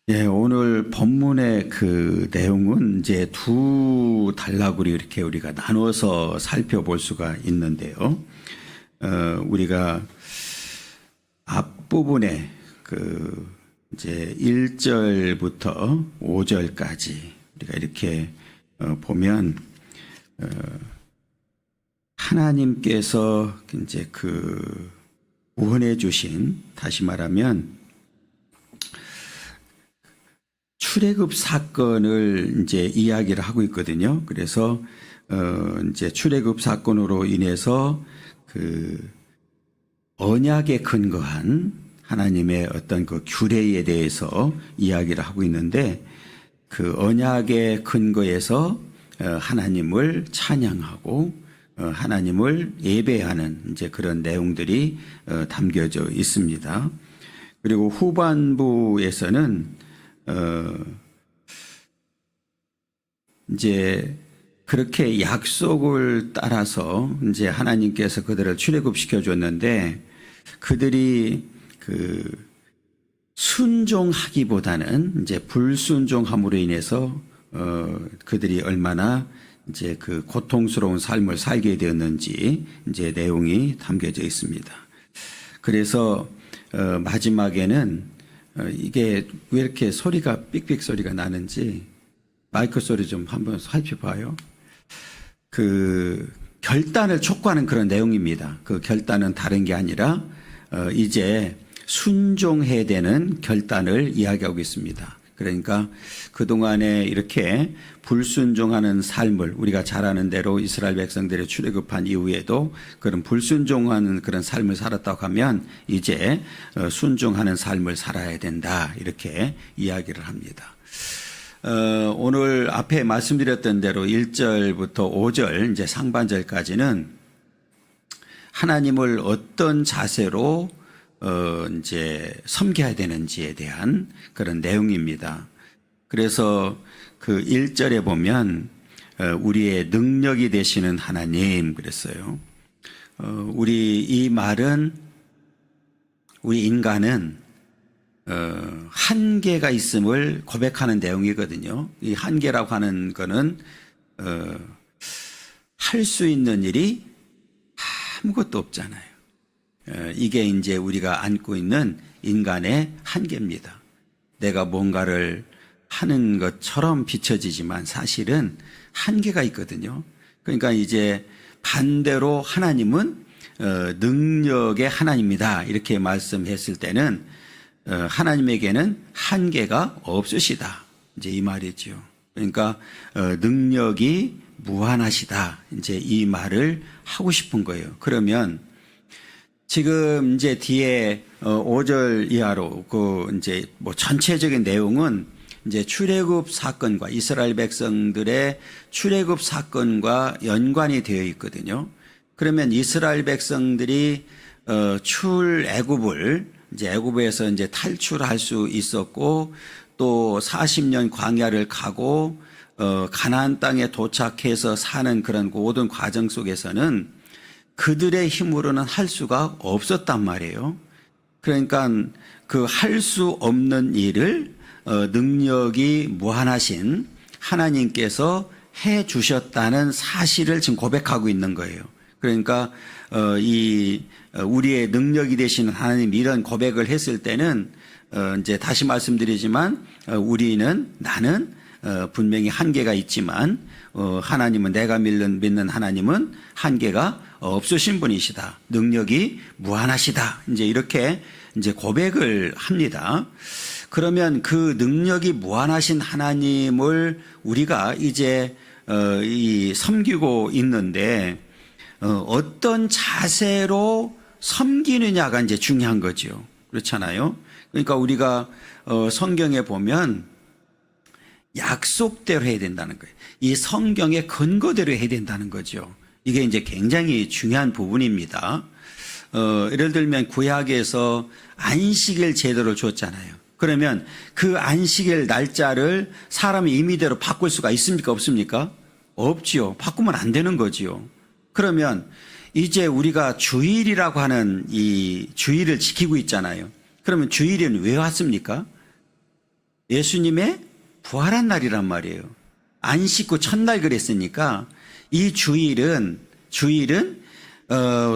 예, 오늘 본문의 그 내용은 이제 두 단락으로 이렇게 우리가 나눠서 살펴볼 수가 있는데요. 우리가 앞부분에 그 이제 1절부터 5절까지 우리가 이렇게 보면 하나님께서 이제 그 구원해 주신, 다시 말하면 출애굽 사건을 이제 이야기를 하고 있거든요. 그래서 이제 출애굽 사건으로 인해서 그 언약에 근거한 하나님의 어떤 그 규례에 대해서 이야기를 하고 있는데, 그 언약의 근거에서 하나님을 찬양하고 하나님을 예배하는 이제 그런 내용들이 담겨져 있습니다. 그리고 후반부에서는 이제 그렇게 약속을 따라서 이제 하나님께서 그들을 출애굽시켜 줬는데, 그들이 그 순종하기보다는 이제 불순종함으로 인해서 그들이 얼마나 이제 그 고통스러운 삶을 살게 되었는지 이제 내용이 담겨져 있습니다. 그래서 마지막에는 이게 왜 이렇게 소리가 삑삑 소리가 나는지 마이크 소리 좀 한번 살펴봐요. 그 결단을 촉구하는 그런 내용입니다. 그 결단은 다른 게 아니라 이제 순종해야 되는 결단을 이야기하고 있습니다. 그러니까 그동안에 이렇게 불순종하는 삶을, 우리가 잘 아는 대로 이스라엘 백성들이 출애굽한 이후에도 그런 불순종하는 그런 삶을 살았다고 하면 이제 순종하는 삶을 살아야 된다, 이렇게 이야기를 합니다. 오늘 앞에 말씀드렸던 대로 1절부터 5절 이제 상반절까지는 하나님을 어떤 자세로 이제 섬겨야 되는지에 대한 그런 내용입니다. 그래서 그 1절에 보면 우리의 능력이 되시는 하나님 그랬어요. 이 말은 우리 인간은 한계가 있음을 고백하는 내용이거든요. 이 한계라고 하는 거는 할 수 있는 일이 아무것도 없잖아요. 이게 이제 우리가 안고 있는 인간의 한계입니다. 내가 뭔가를 하는 것처럼 비춰지지만 사실은 한계가 있거든요. 그러니까 이제 반대로 하나님은 능력의 하나님이다, 이렇게 말씀했을 때는 하나님에게는 한계가 없으시다, 이제 이 말이죠. 그러니까 능력이 무한하시다, 이제 이 말을 하고 싶은 거예요. 그러면 지금 이제 뒤에 5절 이하로 그 이제 뭐 전체적인 내용은 이제 출애굽 사건과 이스라엘 백성들의 출애굽 사건과 연관이 되어 있거든요. 그러면 이스라엘 백성들이 출애굽을 이제 애굽에서 이제 탈출할 수 있었고, 또 40년 광야를 가고 가나안 땅에 도착해서 사는 그런 모든 과정 속에서는 그들의 힘으로는 할 수가 없었단 말이에요. 그러니까 그 할 수 없는 일을 능력이 무한하신 하나님께서 해 주셨다는 사실을 지금 고백하고 있는 거예요. 그러니까 우리의 능력이 되시는 하나님, 이런 고백을 했을 때는 이제 다시 말씀드리지만 나는 분명히 한계가 있지만 하나님은, 내가 믿는 하나님은 한계가 없으신 분이시다, 능력이 무한하시다, 이제 이렇게 이제 고백을 합니다. 그러면 그 능력이 무한하신 하나님을 우리가 이제 섬기고 있는데 어떤 자세로 섬기느냐가 이제 중요한 거죠. 그렇잖아요. 그러니까 우리가 성경에 보면 약속대로 해야 된다는 거예요. 이 성경의 근거대로 해야 된다는 거죠. 이게 이제 굉장히 중요한 부분입니다. 예를 들면 구약에서 안식일 제도를 줬잖아요. 그러면 그 안식일 날짜를 사람이 임의대로 바꿀 수가 있습니까, 없습니까? 없지요. 바꾸면 안 되는 거지요. 그러면 이제 우리가 주일이라고 하는 이 주일을 지키고 있잖아요. 그러면 주일은 왜 왔습니까? 예수님의 부활한 날이란 말이에요. 안식 후 첫날 그랬으니까 이 주일은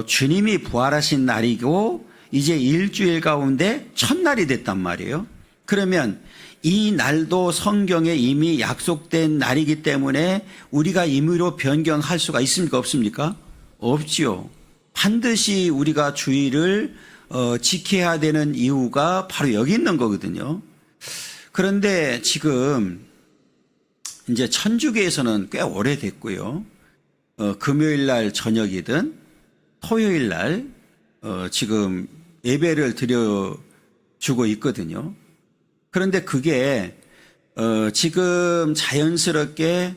주님이 부활하신 날이고 이제 일주일 가운데 첫날이 됐단 말이에요. 그러면 이 날도 성경에 이미 약속된 날이기 때문에 우리가 임의로 변경할 수가 있습니까? 없습니까? 없지요. 반드시 우리가 주일을 지켜야 되는 이유가 바로 여기 있는 거거든요. 그런데 지금 이제 천주교에서는 꽤 오래됐고요. 금요일 날 저녁이든 토요일 날 지금 예배를 드려주고 있거든요. 그런데 그게 지금 자연스럽게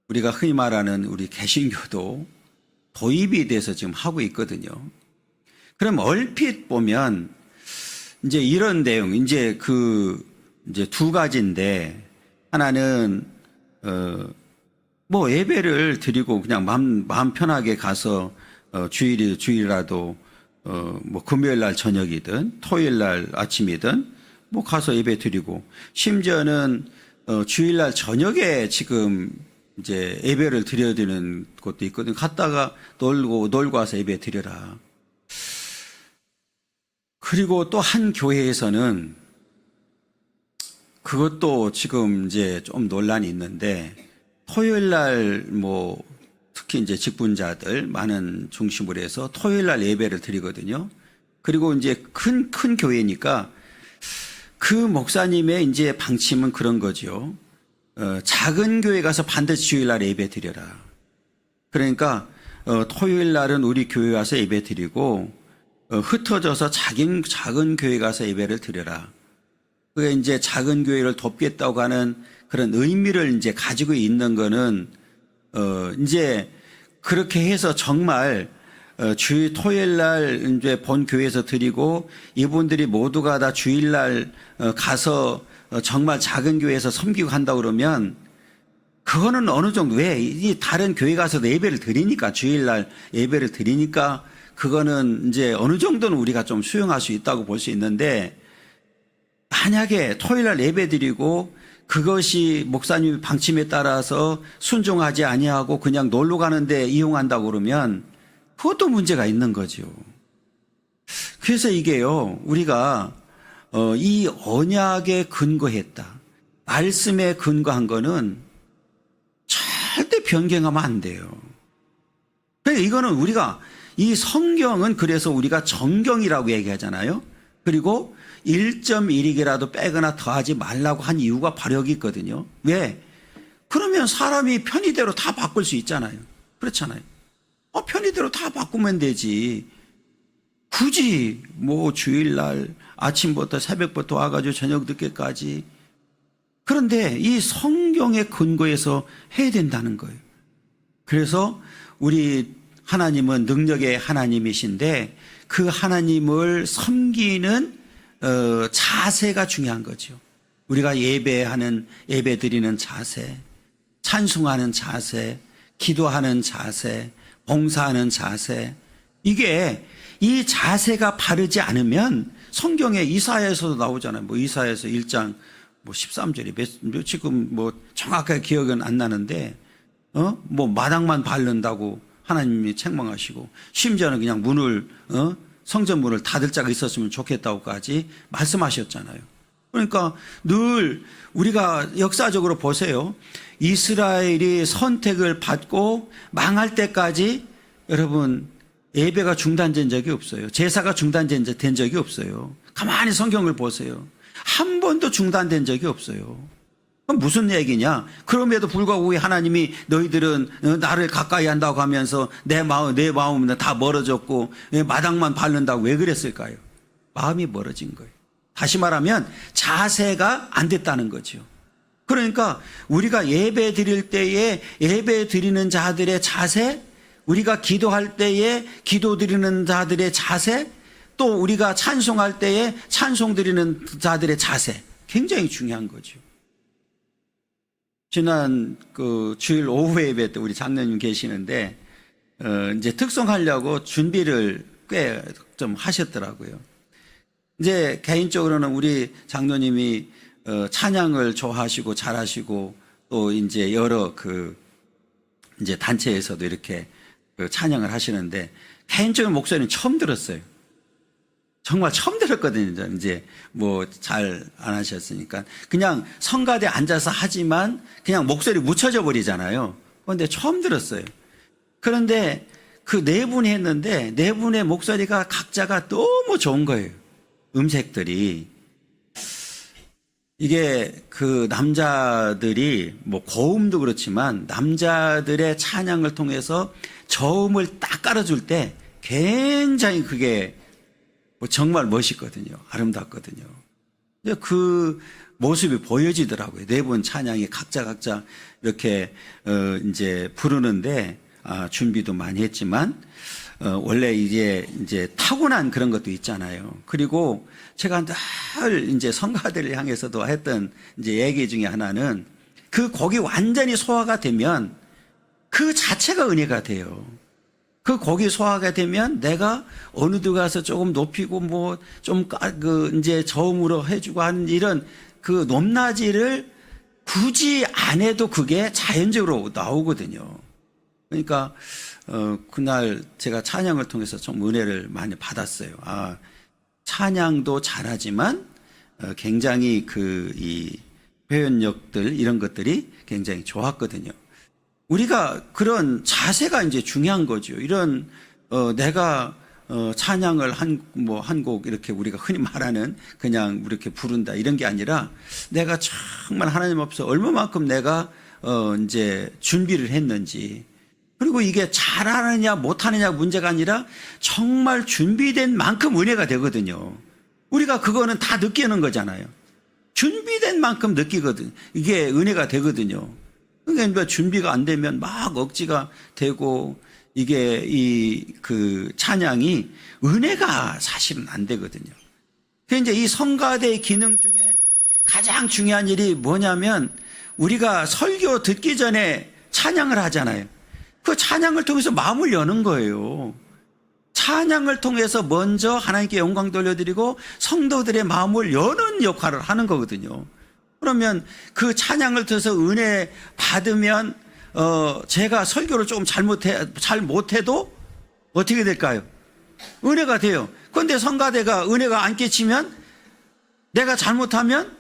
우리가 흔히 말하는 우리 개신교도 도입이 돼서 지금 하고 있거든요. 그럼 얼핏 보면 이제 이런 내용, 이제 이제 두 가지인데, 하나는 뭐 예배를 드리고 그냥 마음 편하게 가서 주일이라도 뭐 금요일 날 저녁이든 토요일 날 아침이든 뭐 가서 예배 드리고, 심지어는 주일 날 저녁에 지금 이제 예배를 드려야 되는 곳도 있거든요. 갔다가 놀고 와서 예배 드려라. 그리고 또 한 교회에서는 그것도 지금 이제 좀 논란이 있는데, 토요일 날 뭐 특히 이제 직분자들 많은 중심으로 해서 토요일 날 예배를 드리거든요. 그리고 이제 큰 교회니까 그 목사님의 이제 방침은 그런 거죠. 작은 교회 가서 반드시 주일 날 예배 드려라. 그러니까 토요일 날은 우리 교회 와서 예배 드리고 흩어져서 작은 교회 가서 예배를 드려라. 그게 이제 작은 교회를 돕겠다고 하는 그런 의미를 이제 가지고 있는 거는 이제 그렇게 해서 정말 토요일 날 이제 본 교회에서 드리고 이분들이 모두가 다 주일 날 가서 정말 작은 교회에서 섬기고 한다 그러면 그거는 어느 정도, 왜 이 다른 교회 가서도 예배를 드리니까, 주일 날 예배를 드리니까 그거는 이제 어느 정도는 우리가 좀 수용할 수 있다고 볼 수 있는데, 만약에 토요일 날 예배 드리고 그것이 목사님 방침에 따라서 순종하지 아니하고 그냥 놀러 가는데 이용한다고 그러면 그것도 문제가 있는 거죠. 그래서 이게요, 우리가 이 언약에 근거했다, 말씀에 근거한 거는 절대 변경하면 안 돼요. 그러니까 이거는 우리가, 이 성경은 그래서 우리가 정경이라고 얘기하잖아요. 그리고 1.1이라도 빼거나 더하지 말라고 한 이유가 바로 여기 있거든요. 왜? 그러면 사람이 편의대로 다 바꿀 수 있잖아요. 그렇잖아요. 편의대로 다 바꾸면 되지. 굳이 뭐 주일날 아침부터 새벽부터 와가지고 저녁 늦게까지. 그런데 이 성경의 근거에서 해야 된다는 거예요. 그래서 우리 하나님은 능력의 하나님이신데 그 하나님을 섬기는 자세가 중요한 거죠. 우리가 예배 드리는 자세, 찬송하는 자세, 기도하는 자세, 봉사하는 자세, 이게 이 자세가 바르지 않으면 성경에 이사야에서도 나오잖아요. 뭐 이사야에서 1장 뭐 13절이 지금 뭐 정확하게 기억은 안 나는데 뭐 마당만 밟는다고 하나님이 책망하시고, 심지어는 그냥 문을 성전 문을 닫을 자가 있었으면 좋겠다고까지 말씀하셨잖아요. 그러니까 늘 우리가 역사적으로 보세요. 이스라엘이 선택을 받고 망할 때까지 여러분 예배가 중단된 적이 없어요. 제사가 중단된 적이 없어요. 가만히 성경을 보세요. 한 번도 중단된 적이 없어요. 그럼 무슨 얘기냐? 그럼에도 불구하고 하나님이 너희들은 나를 가까이 한다고 하면서 내 마음은 다 멀어졌고 마당만 밟는다고 왜 그랬을까요? 마음이 멀어진 거예요. 다시 말하면 자세가 안 됐다는 거죠. 그러니까 우리가 예배 드릴 때에 예배 드리는 자들의 자세, 우리가 기도할 때에 기도 드리는 자들의 자세, 또 우리가 찬송할 때에 찬송 드리는 자들의 자세, 굉장히 중요한 거죠. 지난 주일 오후 예배 때 우리 장로님 계시는데 이제 특송하려고 준비를 꽤 좀 하셨더라고요. 이제 개인적으로는 우리 장로님이 찬양을 좋아하시고 잘하시고 또 이제 여러 이제 단체에서도 이렇게 찬양을 하시는데 개인적인 목소리는 처음 들었어요. 정말 처음 들었거든요. 이제 뭐 잘 안 하셨으니까 그냥 성가대 앉아서 하지만 그냥 목소리 묻혀져 버리잖아요. 그런데 처음 들었어요. 그런데 그 네 분이 했는데 네 분의 목소리가 각자가 너무 좋은 거예요. 음색들이. 이게 그 남자들이 뭐 고음도 그렇지만 남자들의 찬양을 통해서 저음을 딱 깔아줄 때 굉장히 그게 정말 멋있거든요. 아름답거든요. 그 모습이 보여지더라고요. 네 분 찬양이 각자 이렇게 이제 부르는데 준비도 많이 했지만 원래 이제 타고난 그런 것도 있잖아요. 그리고 제가 늘 이제 성가대를 향해서도 했던 이제 얘기 중에 하나는 그 곡이 완전히 소화가 되면 그 자체가 은혜가 돼요. 그 곡이 소화가 되면 내가 어느 데 가서 조금 높이고 뭐 좀 이제 저음으로 해주고 하는 이런 그 높낮이를 굳이 안 해도 그게 자연적으로 나오거든요. 그러니까 그날 제가 찬양을 통해서 좀 은혜를 많이 받았어요. 찬양도 잘하지만 굉장히 이 표현력들 이런 것들이 굉장히 좋았거든요. 우리가 그런 자세가 이제 중요한 거죠. 이런 내가 찬양을 한 곡 이렇게 우리가 흔히 말하는 그냥 이렇게 부른다 이런 게 아니라 내가 정말 하나님 앞에서 얼마만큼 내가 이제 준비를 했는지, 그리고 이게 잘하느냐 못하느냐 문제가 아니라 정말 준비된 만큼 은혜가 되거든요. 우리가 그거는 다 느끼는 거잖아요. 준비된 만큼 느끼거든. 이게 은혜가 되거든요. 그러니까 준비가 안 되면 막 억지가 되고 이게 그 찬양이 은혜가 사실은 안 되거든요. 그래서 이제 이 성가대의 기능 중에 가장 중요한 일이 뭐냐면 우리가 설교 듣기 전에 찬양을 하잖아요. 그 찬양을 통해서 마음을 여는 거예요. 찬양을 통해서 먼저 하나님께 영광 돌려드리고 성도들의 마음을 여는 역할을 하는 거거든요. 그러면 그 찬양을 통해서 은혜 받으면 제가 설교를 조금 잘 못해도 어떻게 될까요? 은혜가 돼요. 그런데 성가대가 은혜가 안 끼치면 내가 잘못하면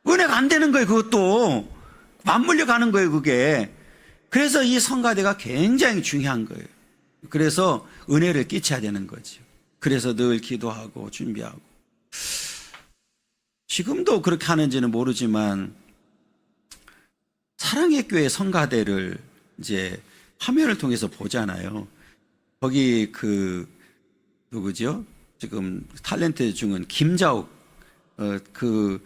은혜가 안 되는 거예요. 그것도 맞물려 가는 거예요. 그게. 그래서 이 성가대가 굉장히 중요한 거예요. 그래서 은혜를 끼쳐야 되는 거죠. 그래서 늘 기도하고 준비하고. 지금도 그렇게 하는지는 모르지만 사랑의 교회 성가대를 이제 화면을 통해서 보잖아요. 거기 누구죠? 지금 탤런트 중은 김자욱 그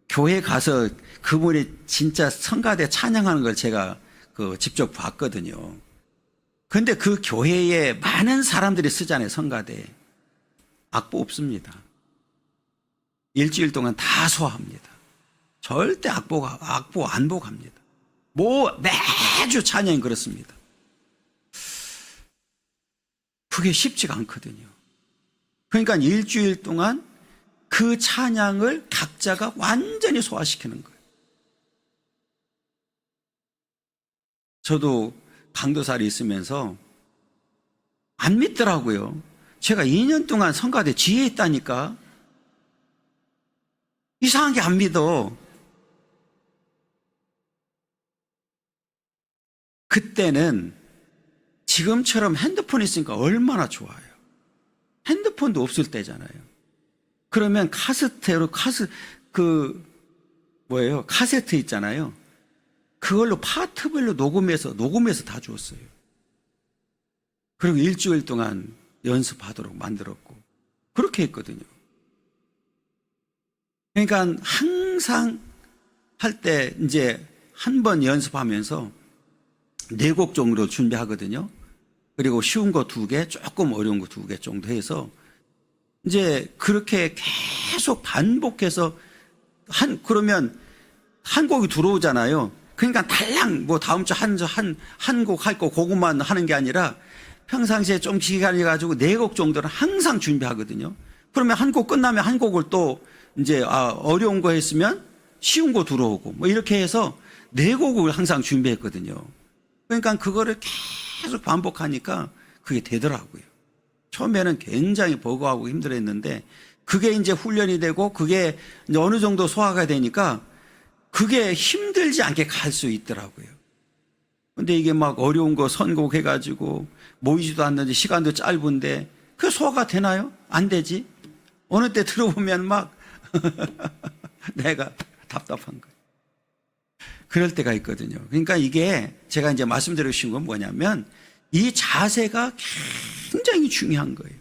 교회 가서 그분이 진짜 성가대 찬양하는 걸 제가 직접 봤거든요. 그런데 그 교회에 많은 사람들이 쓰잖아요. 성가대. 악보 없습니다. 일주일 동안 다 소화합니다. 절대 악보 안 보고 합니다. 매주 찬양이 그렇습니다. 그게 쉽지가 않거든요. 그러니까 일주일 동안 그 찬양을 각자가 완전히 소화시키는 거예요. 저도 강도살이 있으면서 안 믿더라고요. 제가 2년 동안 성가대 지혜에 있다니까. 이상하게 안 믿어. 그때는 지금처럼 핸드폰이 있으니까 얼마나 좋아요. 핸드폰도 없을 때잖아요. 그러면 카세트 있잖아요. 그걸로 파트별로 녹음해서 다 주었어요. 그리고 일주일 동안 연습하도록 만들었고 그렇게 했거든요. 그러니까 항상 할 때 이제 한 번 연습하면서 4곡 정도 준비하거든요. 그리고 쉬운 거 2개, 조금 어려운 거 2개 정도 해서 이제 그렇게 계속 반복해서 그러면 한 곡이 들어오잖아요. 그러니까 달랑 다음 주 한 곡 할 거 그것만 하는 게 아니라 평상시에 좀 기간이 가지고 4곡 정도는 항상 준비하거든요. 그러면 한 곡 끝나면 한 곡을 또 이제 어려운 거 했으면 쉬운 거 들어오고 뭐 이렇게 해서 4곡을 항상 준비했거든요. 그러니까 그거를 계속 반복하니까 그게 되더라고요. 처음에는 굉장히 버거워하고 힘들었는데 그게 이제 훈련이 되고 그게 이제 어느 정도 소화가 되니까 그게 힘들지 않게 갈 수 있더라고요. 근데 이게 막 어려운 거 선곡해가지고 모이지도 않는데 시간도 짧은데 그 소화가 되나요? 안 되지. 어느 때 들어보면 막 내가 답답한 거예요. 그럴 때가 있거든요. 그러니까 이게 제가 이제 말씀드리고 싶은 건 뭐냐면 이 자세가 굉장히 중요한 거예요.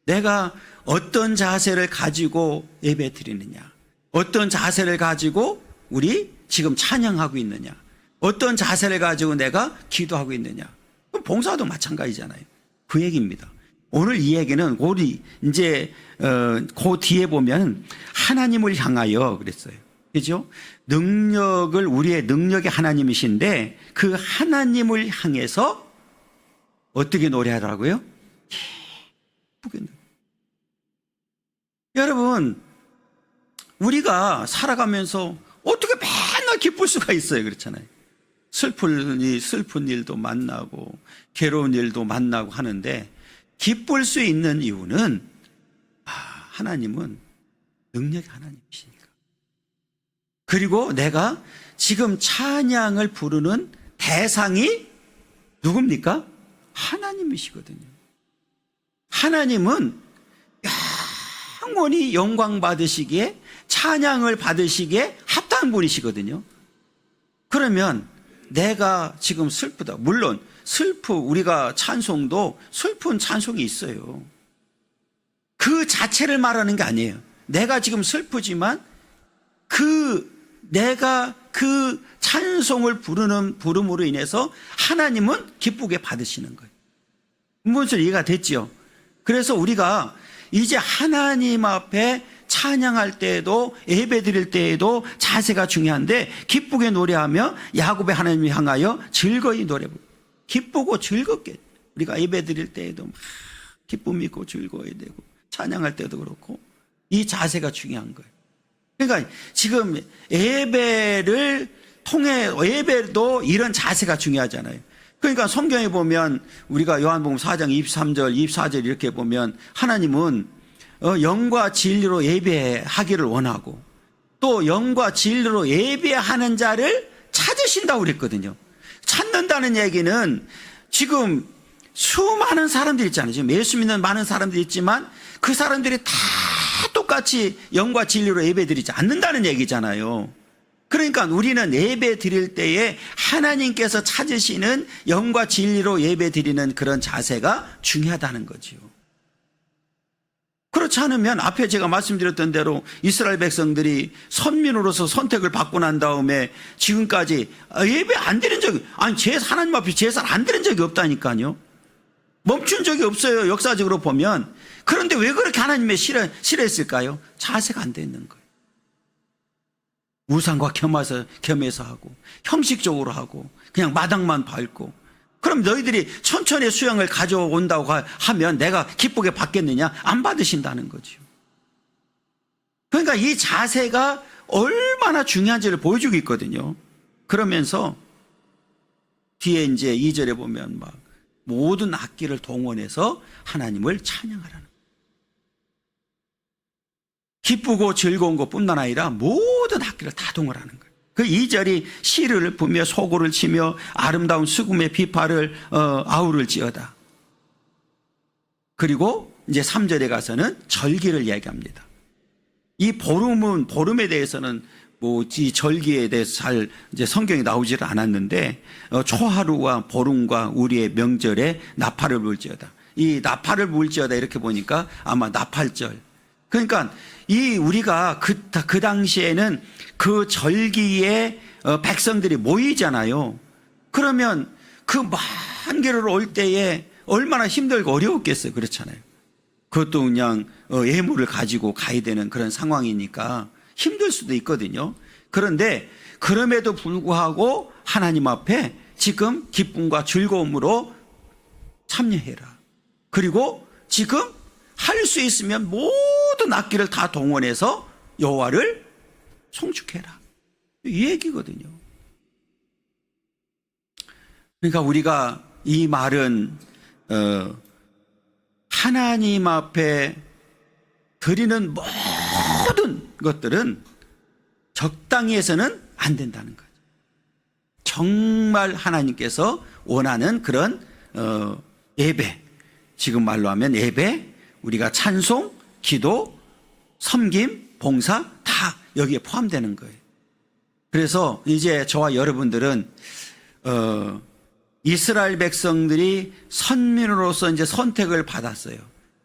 내가 어떤 자세를 가지고 예배 드리느냐, 어떤 자세를 가지고 우리 지금 찬양하고 있느냐, 어떤 자세를 가지고 내가 기도하고 있느냐. 그럼 봉사도 마찬가지잖아요. 그 얘기입니다. 오늘 이 얘기는 우리 이제 그 뒤에 보면 하나님을 향하여 그랬어요. 그죠? 능력을 우리의 능력이 하나님이신데 그 하나님을 향해서 어떻게 노래하더라고요? 예쁘게 노래. 여러분, 우리가 살아가면서 어떻게 맨날 기쁠 수가 있어요? 그렇잖아요. 슬픈 일도 만나고 괴로운 일도 만나고 하는데 기쁠 수 있는 이유는 하나님은 능력의 하나님이시니까. 그리고 내가 지금 찬양을 부르는 대상이 누굽니까? 하나님이시거든요. 하나님은 영원히 영광 받으시기에 찬양을 받으시기에 합당한 분이시거든요. 그러면 내가 지금 슬프다. 물론 우리가 찬송도 슬픈 찬송이 있어요. 그 자체를 말하는 게 아니에요. 내가 지금 슬프지만 내가 그 찬송을 부름으로 인해서 하나님은 기쁘게 받으시는 거예요. 무슨 이해가 됐죠? 그래서 우리가 이제 하나님 앞에 찬양할 때에도 예배 드릴 때에도 자세가 중요한데 기쁘게 노래하며 야곱의 하나님을 향하여 즐거이 노래 부르고 기쁘고 즐겁게 우리가 예배 드릴 때에도 막 기쁨 있고 즐거워야 되고 찬양할 때도 그렇고 이 자세가 중요한 거예요. 그러니까 지금 예배를 통해 예배도 이런 자세가 중요하잖아요. 그러니까 성경에 보면 우리가 요한복음 4장 23절 24절 이렇게 보면 하나님은 영과 진리로 예배하기를 원하고 또 영과 진리로 예배하는 자를 찾으신다고 그랬거든요. 찾는다는 얘기는 지금 수많은 사람들이 있잖아요. 지금 예수 믿는 많은 사람들이 있지만 그 사람들이 다 똑같이 영과 진리로 예배 드리지 않는다는 얘기잖아요. 그러니까 우리는 예배 드릴 때에 하나님께서 찾으시는 영과 진리로 예배 드리는 그런 자세가 중요하다는 거죠. 그렇지 않으면 앞에 제가 말씀드렸던 대로 이스라엘 백성들이 선민으로서 선택을 받고 난 다음에 지금까지 예배 안 드린 적이 하나님 앞에 제사를 안 드린 적이 없다니까요. 멈춘 적이 없어요. 역사적으로 보면. 그런데 왜 그렇게 하나님의 싫어했을까요? 자세가 안 돼 있는 거예요. 우상과 겸해서 하고 형식적으로 하고 그냥 마당만 밟고 그럼 너희들이 천천히 수양을 가져온다고 하면 내가 기쁘게 받겠느냐? 안 받으신다는 거죠. 그러니까 이 자세가 얼마나 중요한지를 보여주고 있거든요. 그러면서 뒤에 이제 2절에 보면 막 모든 악기를 동원해서 하나님을 찬양하라는 거예요. 기쁘고 즐거운 것뿐만 아니라 모든 악기를 다 동원하는 거예요. 그 2절이 시를 부며 소고를 치며 아름다운 수금의 비파를 아우를지어다. 그리고 이제 3절에 가서는 절기를 이야기합니다. 이 보름에 대해서는 이 절기에 대해서 잘 이제 성경이 나오지를 않았는데 초하루와 보름과 우리의 명절에 나팔을 불지어다. 이 나팔을 불지어다 이렇게 보니까 아마 나팔절. 그러니까 우리가 그 당시에는 그 절기에 백성들이 모이잖아요. 그러면 그 먼 길을 올 때에 얼마나 힘들고 어려웠겠어요. 그렇잖아요. 그것도 그냥 예물을 가지고 가야 되는 그런 상황이니까 힘들 수도 있거든요. 그런데 그럼에도 불구하고 하나님 앞에 지금 기쁨과 즐거움으로 참여해라. 그리고 지금 할 수 있으면 모든 악기를 다 동원해서 여호와를 송축해라. 이 얘기거든요. 그러니까 우리가 이 말은 하나님 앞에 드리는 모든 것들은 적당히 해서는 안 된다는 거죠. 정말 하나님께서 원하는 그런 예배, 지금 말로 하면 예배, 우리가 찬송, 기도, 섬김, 봉사 다 여기에 포함되는 거예요. 그래서 이제 저와 여러분들은 이스라엘 백성들이 선민으로서 이제 선택을 받았어요.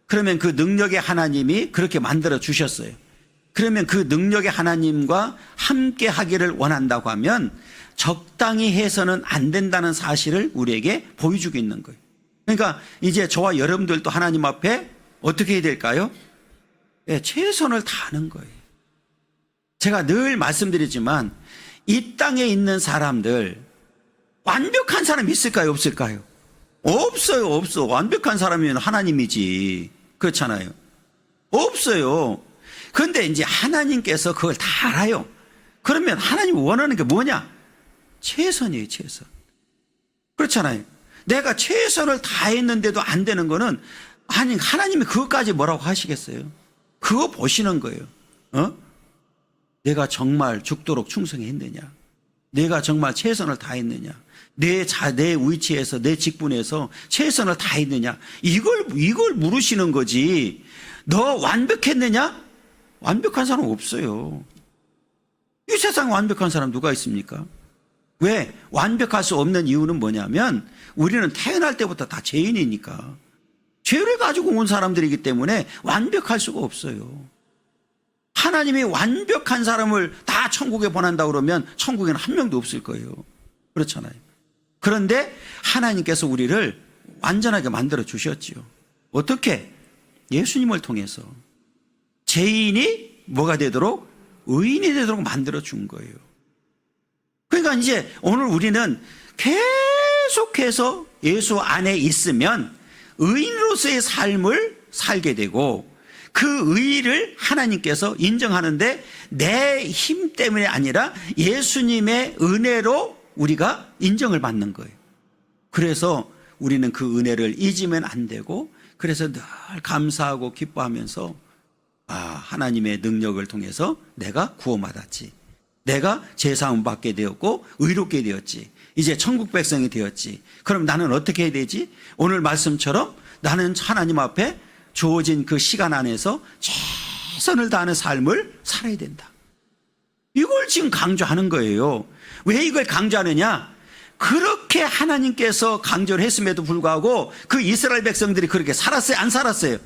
그러면 그 능력의 하나님이 그렇게 만들어 주셨어요. 그러면 그 능력의 하나님과 함께 하기를 원한다고 하면 적당히 해서는 안 된다는 사실을 우리에게 보여주고 있는 거예요. 그러니까 이제 저와 여러분들도 하나님 앞에 어떻게 해야 될까요? 네, 최선을 다하는 거예요. 제가 늘 말씀드리지만 이 땅에 있는 사람들 완벽한 사람 있을까요? 없을까요? 없어요. 없어. 완벽한 사람이면 하나님이지. 그렇잖아요. 없어요. 그런데 이제 하나님께서 그걸 다 알아요. 그러면 하나님이 원하는 게 뭐냐? 최선이에요. 최선. 그렇잖아요. 내가 최선을 다했는데도 안 되는 거는 아니 하나님이 그것까지 뭐라고 하시겠어요? 그거 보시는 거예요. 내가 정말 죽도록 충성했느냐? 내가 정말 최선을 다했느냐? 내 위치에서 내 직분에서 최선을 다했느냐? 이걸 물으시는 거지. 너 완벽했느냐? 완벽한 사람 없어요. 이 세상에 완벽한 사람 누가 있습니까? 왜? 완벽할 수 없는 이유는 뭐냐면 우리는 태어날 때부터 다 죄인이니까. 죄를 가지고 온 사람들이기 때문에 완벽할 수가 없어요. 하나님이 완벽한 사람을 다 천국에 보낸다고 그러면 천국에는 한 명도 없을 거예요. 그렇잖아요. 그런데 하나님께서 우리를 완전하게 만들어 주셨지요. 어떻게? 예수님을 통해서. 죄인이 뭐가 되도록? 의인이 되도록 만들어 준 거예요. 그러니까 이제 오늘 우리는 계속해서 예수 안에 있으면 의인으로서의 삶을 살게 되고 그 의의를 하나님께서 인정하는데 내 힘 때문이 아니라 예수님의 은혜로 우리가 인정을 받는 거예요. 그래서 우리는 그 은혜를 잊으면 안 되고 그래서 늘 감사하고 기뻐하면서 하나님의 능력을 통해서 내가 구원받았지. 내가 죄사함 받게 되었고 의롭게 되었지. 이제 천국 백성이 되었지. 그럼 나는 어떻게 해야 되지? 오늘 말씀처럼 나는 하나님 앞에 주어진 그 시간 안에서 최선을 다하는 삶을 살아야 된다. 이걸 지금 강조하는 거예요. 왜 이걸 강조하느냐? 그렇게 하나님께서 강조를 했음에도 불구하고 그 이스라엘 백성들이 그렇게 살았어요? 안 살았어요?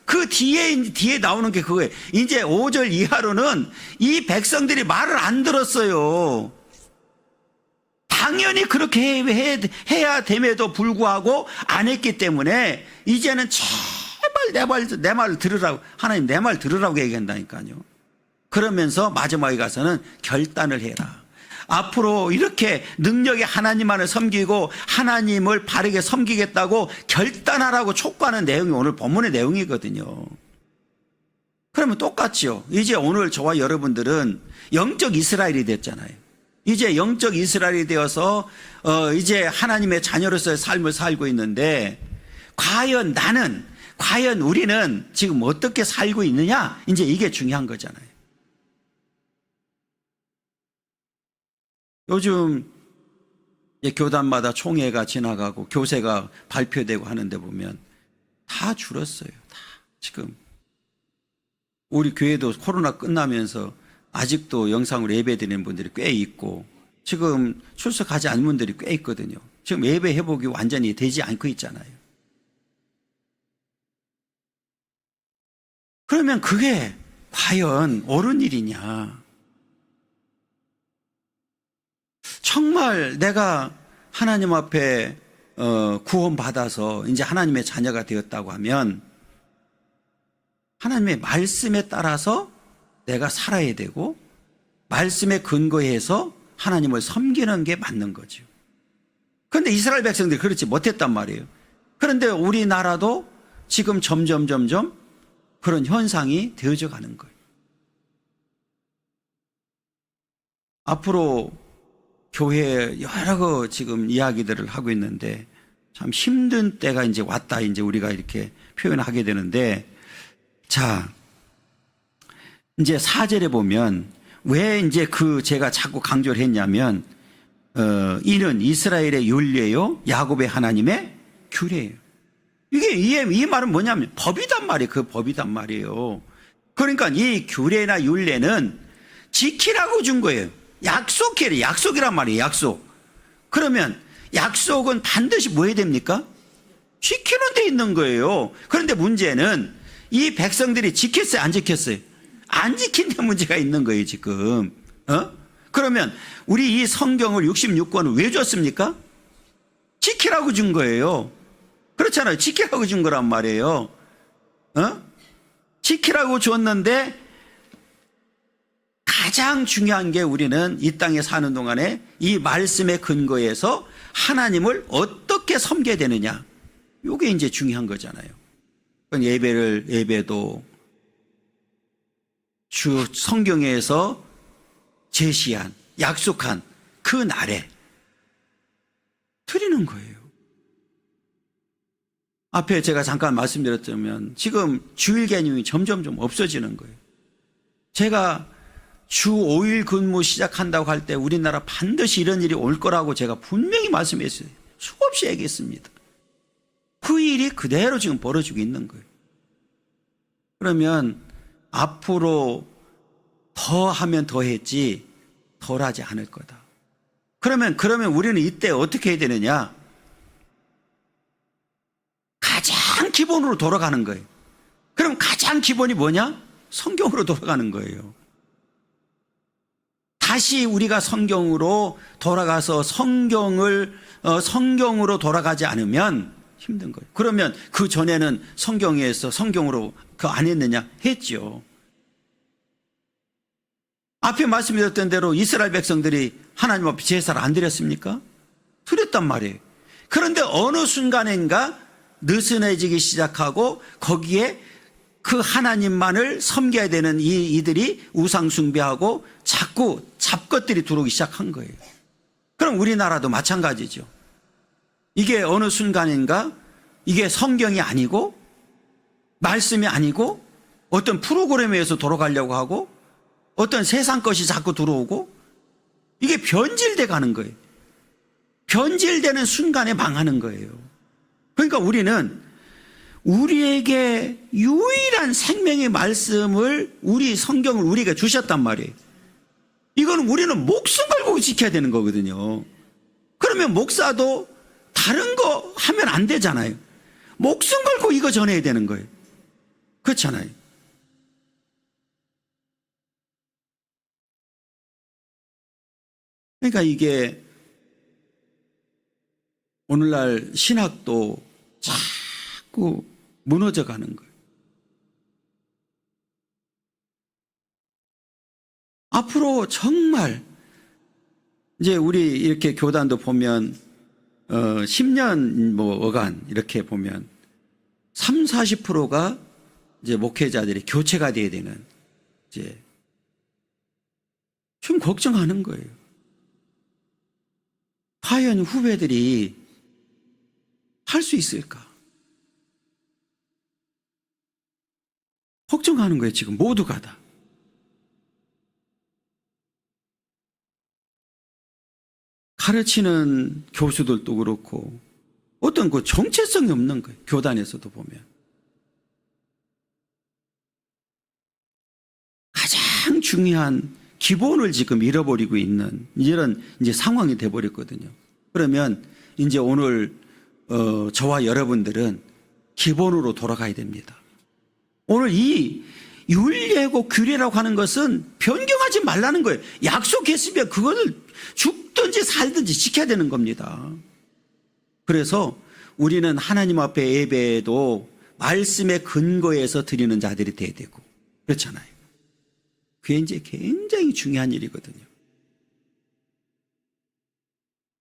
그 뒤에 나오는 게 그거예요. 이제 5절 이하로는 이 백성들이 말을 안 들었어요. 당연히 그렇게 해야 됨에도 불구하고 안 했기 때문에 이제는 제발 내 말 들으라고, 하나님 내 말 들으라고 얘기한다니까요. 그러면서 마지막에 가서는 결단을 해라. 앞으로 이렇게 능력의 하나님만을 섬기고 하나님을 바르게 섬기겠다고 결단하라고 촉구하는 내용이 오늘 본문의 내용이거든요. 그러면 똑같죠. 이제 오늘 저와 여러분들은 영적 이스라엘이 됐잖아요. 이제 영적 이스라엘이 되어서 이제 하나님의 자녀로서의 삶을 살고 있는데 과연 우리는 지금 어떻게 살고 있느냐? 이제 이게 중요한 거잖아요. 요즘 교단마다 총회가 지나가고 교세가 발표되고 하는데 보면 다 줄었어요. 다 지금 우리 교회도 코로나 끝나면서 아직도 영상으로 예배드리는 분들이 꽤 있고 지금 출석하지 않은 분들이 꽤 있거든요. 지금 예배 회복이 완전히 되지 않고 있잖아요. 그러면 그게 과연 옳은 일이냐? 정말 내가 하나님 앞에 구원받아서 이제 하나님의 자녀가 되었다고 하면 하나님의 말씀에 따라서 내가 살아야 되고 말씀에 근거해서 하나님을 섬기는 게 맞는 거죠. 그런데 이스라엘 백성들이 그렇지 못했단 말이에요. 그런데 우리나라도 지금 점점 그런 현상이 되어져 가는 거예요. 앞으로 교회에 여러 지금 이야기들을 하고 있는데 참 힘든 때가 이제 왔다, 이제 우리가 이렇게 표현하게 되는데, 자, 이제 4절에 보면 왜 이제 제가 자꾸 강조를 했냐면, 이는 이스라엘의 율례요, 야곱의 하나님의 규례예요. 이 말은 뭐냐면 법이단 말이에요. 그 법이단 말이에요. 그러니까 이 규례나 율례는 지키라고 준 거예요. 약속이란 말이에요. 약속. 그러면 약속은 반드시 뭐 해야 됩니까? 지키는 데 있는 거예요. 그런데 문제는 이 백성들이 지켰어요, 안 지켰어요? 안 지킨 데 문제가 있는 거예요, 지금. 그러면 우리 이 성경을 66권을 왜 줬습니까? 지키라고 준 거예요. 그렇잖아요. 지키라고 준 거란 말이에요. 지키라고 줬는데 가장 중요한 게, 우리는 이 땅에 사는 동안에 이 말씀의 근거에서 하나님을 어떻게 섬겨야 되느냐, 이게 이제 중요한 거잖아요. 예배도 주 성경에서 제시한, 약속한 그 날에 드리는 거예요. 앞에 제가 잠깐 말씀드렸다면 지금 주일 개념이 점점 없어지는 거예요. 제가 주 5일 근무 시작한다고 할 때 우리나라 반드시 이런 일이 올 거라고 제가 분명히 말씀했어요. 수없이 얘기했습니다. 그 일이 그대로 지금 벌어지고 있는 거예요. 그러면 앞으로 더 하면 더 했지 덜 하지 않을 거다. 그러면 우리는 이때 어떻게 해야 되느냐? 가장 기본으로 돌아가는 거예요. 그럼 가장 기본이 뭐냐? 성경으로 돌아가는 거예요. 다시 우리가 성경으로 돌아가서 성경으로 돌아가지 않으면 힘든 거예요. 그러면 그 전에는 성경으로 안 했느냐? 했죠. 앞에 말씀드렸던 대로 이스라엘 백성들이 하나님 앞에 제사를 안 드렸습니까? 드렸단 말이에요. 그런데 어느 순간인가 느슨해지기 시작하고 거기에 그 하나님만을 섬겨야 되는 이들이 우상 숭배하고 자꾸 잡것들이 들어오기 시작한 거예요. 그럼 우리나라도 마찬가지죠. 이게 어느 순간인가 이게 성경이 아니고 말씀이 아니고 어떤 프로그램에 의해서 돌아가려고 하고 어떤 세상 것이 자꾸 들어오고 이게 변질돼 가는 거예요. 변질되는 순간에 망하는 거예요. 그러니까 우리는 우리에게 유일한 생명의 말씀을, 우리 성경을 우리에게 주셨단 말이에요. 이거는 우리는 목숨 걸고 지켜야 되는 거거든요. 그러면 목사도 다른 거 하면 안 되잖아요. 목숨 걸고 이거 전해야 되는 거예요. 그렇잖아요. 그러니까 이게 오늘날 신학도 자꾸 무너져 가는 거예요. 앞으로 정말 이제 우리 이렇게 교단도 보면 10년 어간 이렇게 보면 30-40%가 이제 목회자들이 교체가 돼야 되는, 이제 좀 걱정하는 거예요. 과연 후배들이 할 수 있을까? 걱정하는 거예요, 지금 모두가 다. 가르치는 교수들도 그렇고 어떤 그 정체성이 없는 거예요. 교단에서도 보면 가장 중요한 기본을 지금 잃어버리고 있는 이런 이제 상황이 돼버렸거든요. 그러면 이제 오늘 저와 여러분들은 기본으로 돌아가야 됩니다. 오늘 이 율례고 규례라고 하는 것은 변경하지 말라는 거예요. 약속했으면 그것을 죽든지 살든지 지켜야 되는 겁니다. 그래서 우리는 하나님 앞에 예배도 말씀의 근거에서 드리는 자들이 돼야 되고, 그렇잖아요. 그게 이제 굉장히 중요한 일이거든요.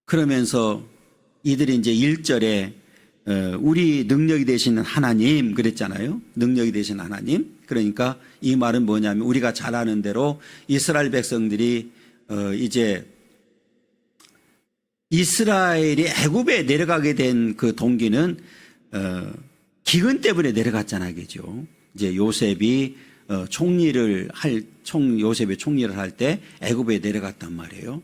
그러면서 이들이 이제 1절에 우리 능력이 되시는 하나님 그랬잖아요. 능력이 되신 하나님. 그러니까 이 말은 뭐냐면 우리가 잘 아는 대로 이스라엘 백성들이 이제 이스라엘이 애굽에 내려가게 된 그 동기는 기근 때문에 내려갔잖아요, 그죠? 이제 요셉이 요셉이 총리를 할 때 애굽에 내려갔단 말이에요.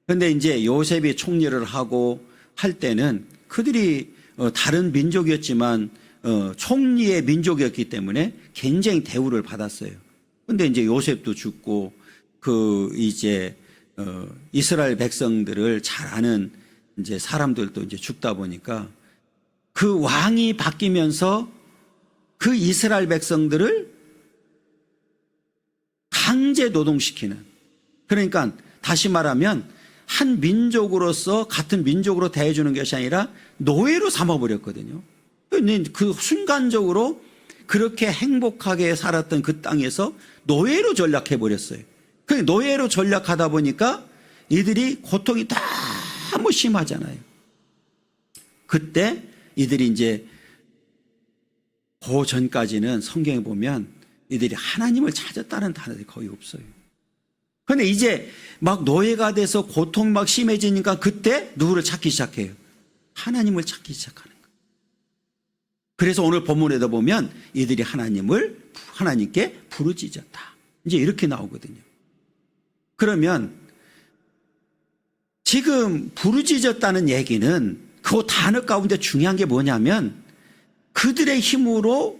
그런데 이제 요셉이 총리를 하고 할 때는 그들이 다른 민족이었지만 총리의 민족이었기 때문에 굉장히 대우를 받았어요. 그런데 이제 요셉도 죽고 이제 이스라엘 백성들을 잘 아는 이제 사람들도 이제 죽다 보니까 그 왕이 바뀌면서 그 이스라엘 백성들을 강제 노동시키는, 그러니까 다시 말하면 한 민족으로서 같은 민족으로 대해주는 것이 아니라 노예로 삼아버렸거든요. 그 순간적으로 그렇게 행복하게 살았던 그 땅에서 노예로 전락해버렸어요. 그 노예로 전락하다 보니까 이들이 고통이 너무 심하잖아요. 그때 이들이 이제 그 전까지는 성경에 보면 이들이 하나님을 찾았다는 단어들이 거의 없어요. 그런데 이제 막 노예가 돼서 고통 막 심해지니까 그때 누구를 찾기 시작해요? 하나님을 찾기 시작하는 거예요. 그래서 오늘 본문에도 보면 이들이 하나님께 부르짖었다. 이제 이렇게 나오거든요. 그러면 지금 부르짖었다는 얘기는 그 단어 가운데 중요한 게 뭐냐면 그들의 힘으로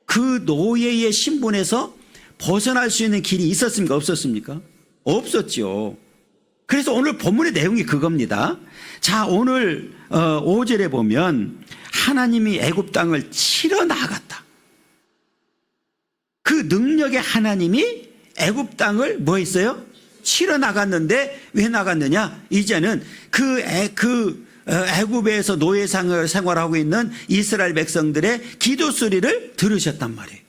그 노예의 신분에서 벗어날 수 있는 길이 있었습니까? 없었습니까? 없었죠. 그래서 오늘 본문의 내용이 그겁니다. 자, 오늘 5절에 보면 하나님이 애굽 땅을 치러 나갔다. 그 능력의 하나님이 애굽 땅을 뭐 했어요? 치러 나갔는데 왜 나갔느냐? 이제는 애굽에서 노예 생활하고 있는 이스라엘 백성들의 기도 소리를 들으셨단 말이에요.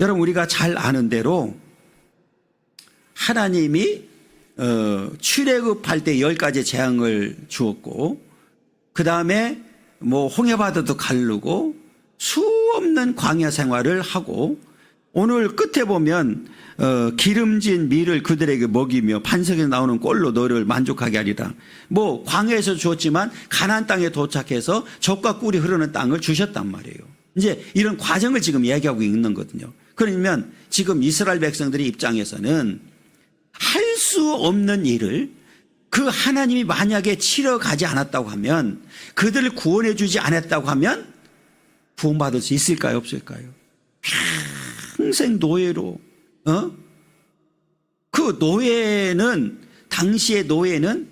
여러분, 우리가 잘 아는 대로 하나님이 출애굽할 때 10가지 재앙을 주었고, 그 다음에 홍해바다도 가르고 수 없는 광야 생활을 하고, 오늘 끝에 보면 기름진 밀을 그들에게 먹이며 반석에 나오는 꼴로 너를 만족하게 하리라. 광야에서 주었지만 가나안 땅에 도착해서 젖과 꿀이 흐르는 땅을 주셨단 말이에요. 이제 이런 과정을 지금 이야기하고 있는 거거든요. 그러면 지금 이스라엘 백성들의 입장에서는 할 수 없는 일을 그 하나님이 만약에 치러 가지 않았다고 하면, 그들을 구원해 주지 않았다고 하면 구원받을 수 있을까요? 없을까요? 평생 노예로, 그 노예는, 당시의 노예는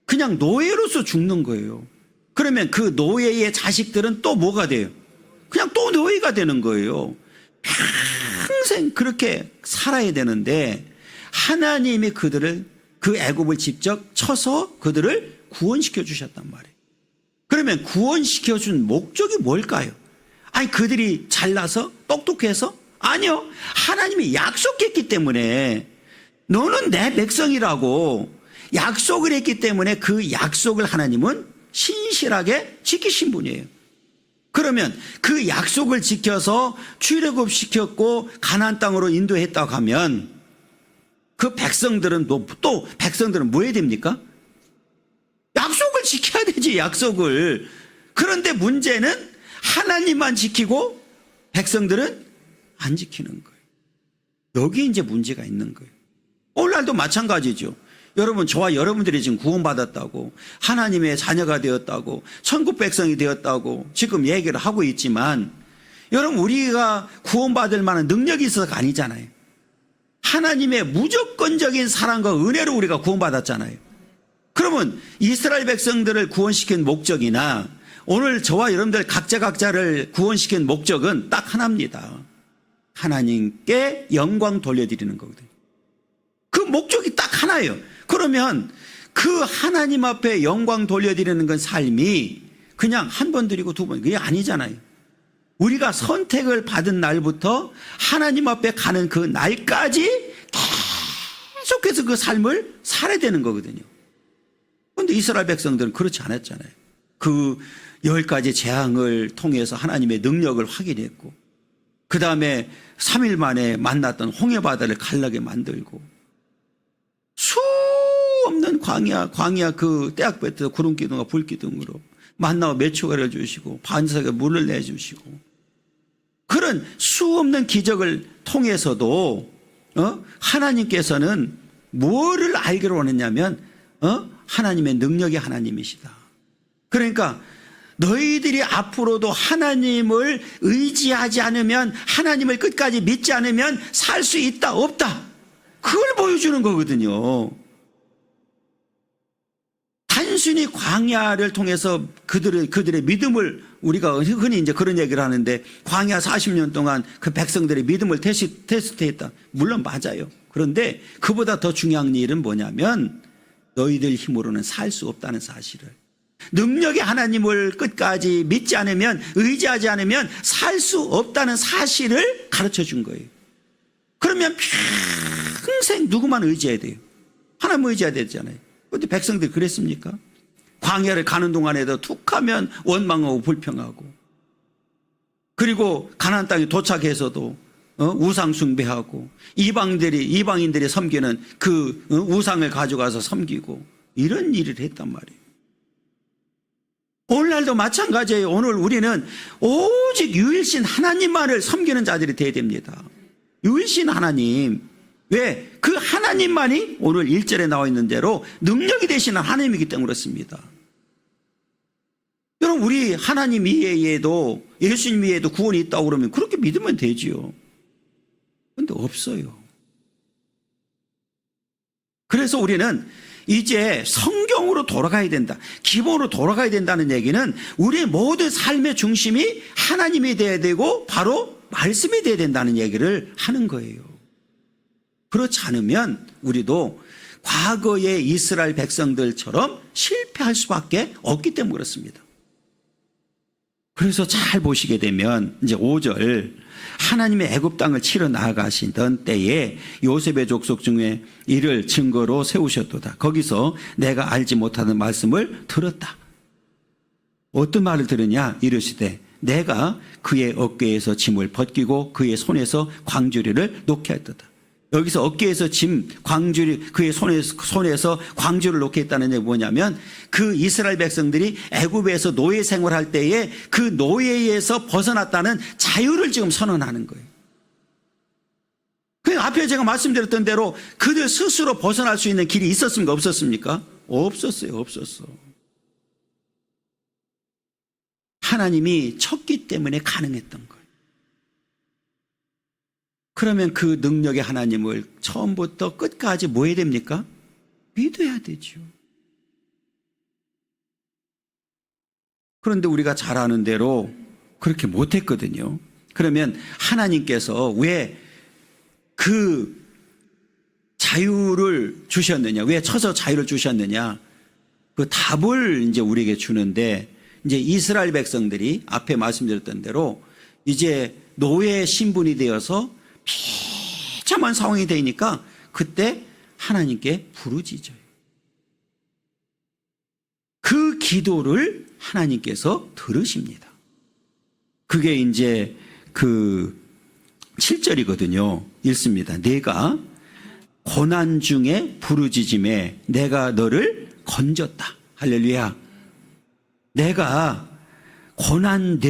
그냥 노예로서 죽는 거예요. 그러면 그 노예의 자식들은 또 뭐가 돼요? 그냥 또 노예가 되는 거예요. 평생 그렇게 살아야 되는데 하나님이 그 애굽을 직접 쳐서 그들을 구원시켜 주셨단 말이에요. 그러면 구원시켜 준 목적이 뭘까요? 아니, 그들이 잘나서 똑똑해서? 아니요. 하나님이 약속했기 때문에, 너는 내 백성이라고 약속을 했기 때문에 그 약속을 하나님은 신실하게 지키신 분이에요. 그러면 그 약속을 지켜서 출애굽시켰고 가나안 땅으로 인도했다고 하면 그 백성들은 또 백성들은 뭐 해야 됩니까? 약속을 지켜야 되지, 약속을. 그런데 문제는 하나님만 지키고 백성들은 안 지키는 거예요. 여기 이제 문제가 있는 거예요. 오늘날도 마찬가지죠. 여러분, 저와 여러분들이 지금 구원받았다고, 하나님의 자녀가 되었다고, 천국 백성이 되었다고 지금 얘기를 하고 있지만, 여러분, 우리가 구원받을 만한 능력이 있어서가 아니잖아요. 하나님의 무조건적인 사랑과 은혜로 우리가 구원받았잖아요. 그러면 이스라엘 백성들을 구원시킨 목적이나 오늘 저와 여러분들 각자를 구원시킨 목적은 딱 하나입니다. 하나님께 영광 돌려드리는 거거든요. 그 목적이 딱 하나예요. 그러면 그 하나님 앞에 영광 돌려드리는 건 삶이 그냥 한 번 드리고 두 번, 그게 아니잖아요. 우리가 선택을 받은 날부터 하나님 앞에 가는 그 날까지 계속해서 그 삶을 살아야 되는 거거든요. 그런데 이스라엘 백성들은 그렇지 않았잖아요. 그 10가지 재앙을 통해서 하나님의 능력을 확인했고, 그 다음에 3일 만에 만났던 홍해바다를 갈라게 만들고, 수 없는 광야 그 떼약볕에서 구름기둥과 불기둥으로 만나와 메추가를 주시고 반석에 물을 내주시고, 그런 수 없는 기적을 통해서도 하나님께서는 뭐를 알기로 원했냐면 하나님의 능력의 하나님이시다. 그러니까 너희들이 앞으로도 하나님을 의지하지 않으면, 하나님을 끝까지 믿지 않으면 살 수 있다 없다, 그걸 보여주는 거거든요. 단순히 광야를 통해서 그들의 믿음을, 우리가 흔히 이제 그런 얘기를 하는데, 광야 40년 동안 그 백성들의 믿음을 테스트했다. 물론 맞아요. 그런데 그보다 더 중요한 일은 뭐냐면, 너희들 힘으로는 살 수 없다는 사실을, 능력의 하나님을 끝까지 믿지 않으면, 의지하지 않으면 살 수 없다는 사실을 가르쳐 준 거예요. 그러면 평생 누구만 의지해야 돼요? 하나님 의지해야 되잖아요. 그런데 백성들이 그랬습니까? 광야를 가는 동안에도 툭하면 원망하고 불평하고, 그리고 가나안 땅에 도착해서도 우상 숭배하고, 이방인들이 섬기는 그 우상을 가져가서 섬기고, 이런 일을 했단 말이에요. 오늘날도 마찬가지예요. 오늘 우리는 오직 유일신 하나님만을 섬기는 자들이 되어야 됩니다. 유일신 하나님. 왜? 그 하나님만이 오늘 1절에 나와 있는 대로 능력이 되시는 하나님이기 때문에 그렇습니다. 여러분, 우리 하나님 이외에도, 예수님 이외에도 구원이 있다고 그러면 그렇게 믿으면 되지요. 그런데 없어요. 그래서 우리는 이제 성경으로 돌아가야 된다, 기본으로 돌아가야 된다는 얘기는 우리의 모든 삶의 중심이 하나님이 되어야 되고 바로 말씀이 되어야 된다는 얘기를 하는 거예요. 그렇지 않으면 우리도 과거의 이스라엘 백성들처럼 실패할 수밖에 없기 때문에 그렇습니다. 그래서 잘 보시게 되면 이제 5절, 하나님의 애굽 땅을 치러 나아가시던 때에 요셉의 족속 중에 이를 증거로 세우셨도다. 거기서 내가 알지 못하는 말씀을 들었다. 어떤 말을 들으냐? 이르시되 내가 그의 어깨에서 짐을 벗기고 그의 손에서 광주리를 놓게 했도다. 여기서 어깨에서 짐, 광주리, 그의 손에서 광주를 놓게 했다는 얘기 뭐냐면, 그 이스라엘 백성들이 애굽에서 노예 생활할 때에 그 노예에서 벗어났다는 자유를 지금 선언하는 거예요. 그 앞에 제가 말씀드렸던 대로 그들 스스로 벗어날 수 있는 길이 있었습니까? 없었습니까? 없었어요. 없었어. 하나님이 쳤기 때문에 가능했던 거예요. 그러면 그 능력의 하나님을 처음부터 끝까지 뭐 해야 됩니까? 믿어야 되죠. 그런데 우리가 잘 아는 대로 그렇게 못했거든요. 그러면 하나님께서 왜 그 자유를 주셨느냐, 왜 쳐서 자유를 주셨느냐, 그 답을 이제 우리에게 주는데, 이제 이스라엘 백성들이 앞에 말씀드렸던 대로 이제 노예 신분이 되어서 비참한 상황이 되니까 그때 하나님께 부르짖어요. 그 기도를 하나님께서 들으십니다. 그게 이제 그 7절이거든요. 읽습니다. 내가 고난 중에 부르짖음에 내가 너를 건졌다. 할렐루야. 내가 고난